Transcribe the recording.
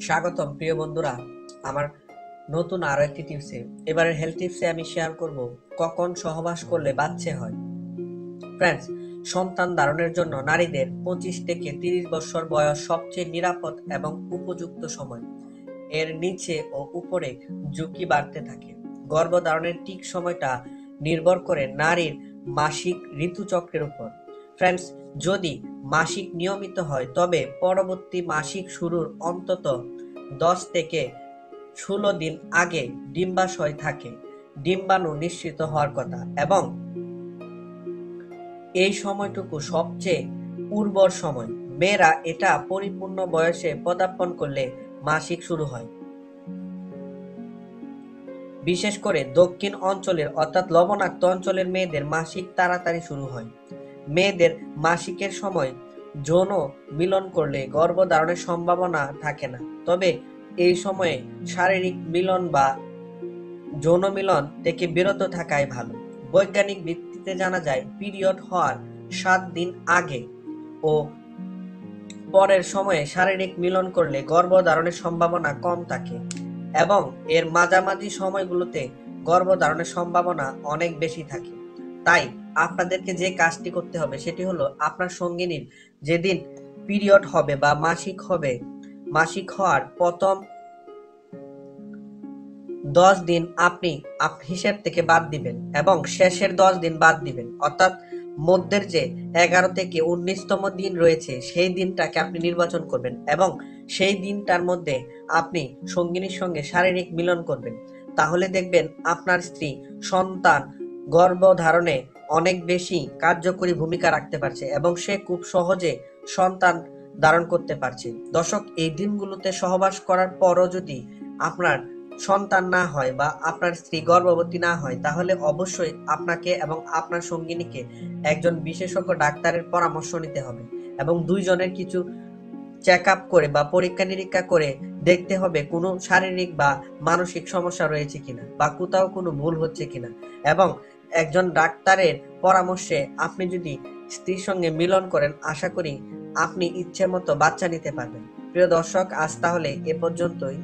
স্বাগতম প্রিয় বন্ধুরা আমার নতুন আরো একটি টিপসে। এবারের হেলথ টিপসে আমি শেয়ার করব কখন সহবাস করলে বাচ্চা হয়। ফ্রেন্ডস, সন্তান ধারণের জন্য নারীদের 25 থেকে 30 বছর বয়স সবচেয়ে নিরাপদ এবং উপযুক্ত সময়। এর নিচে ও উপরে ঝুঁকি বাড়তে থাকে। গর্ভধারণের ঠিক সময়টা নির্ভর করে নারীর মাসিক ঋতুচক্রের উপর। ফ্রেন্ডস, যদি মাসিক নিয়মিত হয় তবে পরবর্তী মাসিক শুরুর অন্তত 10 থেকে 16 দিন আগে ডিম্বাশয় থাকে ডিম্বাণু নিশ্চিত হওয়ার কথা, এবং এই সময়টুকু সবচেয়ে উর্বর সময়। মেয়েরা এটা পরিপূর্ণ বয়সে পদার্পণ করলে মাসিক শুরু হয়। বিশেষ করে দক্ষিণ অঞ্চলের অর্থাৎ লবণাক্ত অঞ্চলের মেয়েদের মাসিক তাড়াতাড়ি শুরু হয়। মেয়েদের মাসিকের সময় যৌন মিলন করলে গর্ভধারণের সম্ভাবনা থাকে না, তবে এই সময়ে শারীরিক মিলন বা যৌন মিলন থেকে বিরত থাকাই ভালো। বৈজ্ঞানিক ভিত্তিতে জানা যায়, পিরিয়ড হওয়ার 7 দিন আগে ও পরের সময়ে শারীরিক মিলন করলে গর্ভধারণের সম্ভাবনা কম থাকে, এবং এর মাঝামাঝি সময়গুলোতে গর্ভধারণের সম্ভাবনা অনেক বেশি থাকে। তাই আপনাদেরকে যে কাজটি করতে হবে সেটি হলো, আপনার সঙ্গিনীর যেদিন পিরিয়ড হবে বা মাসিক হবে, মাসিক হওয়ার প্রথম 10 দিন আপনি হিসেব থেকে বাদ দিবেন এবং শেষের 10 দিন বাদ দিবেন। অর্থাৎ মধ্যের যে 11 থেকে 19তম দিন রয়েছে সেই দিনটাকে আপনি নির্বাচন করবেন এবং সেই দিনটার মধ্যে আপনি সঙ্গিনীর সঙ্গে শারীরিক মিলন করবেন। তাহলে দেখবেন আপনার স্ত্রী সন্তান গর্ভধারণে অনেক বেশি কার্যকরী ভূমিকা রাখতে পারছে এবং সে খুব সহজে সন্তান ধারণ করতে পারছে। দর্শক, এই দিনগুলোতে সহবাস করার পরও যদি আপনার সন্তান না হয় বা আপনার স্ত্রী গর্ভবতী না হয়, তাহলে অবশ্যই আপনাকে এবং আপনার সঙ্গিনীকে একজন বিশেষজ্ঞ ডাক্তারের পরামর্শ নিতে হবে এবং দুইজনের কিছু চেক আপ করে বা পরীক্ষা নিরীক্ষা করে দেখতে হবে কোনো শারীরিক বা মানসিক সমস্যা রয়েছে কিনা বা কোথাও কোনো ভুল হচ্ছে কিনা। এবং একজন ডাক্তারের পরামর্শে আপনি যদি স্ত্রীর সঙ্গে মিলন করেন, আশা করি আপনি ইচ্ছে মতো বাচ্চা নিতে পারবেন। প্রিয় দর্শক, আজ তাহলে এ পর্যন্তই।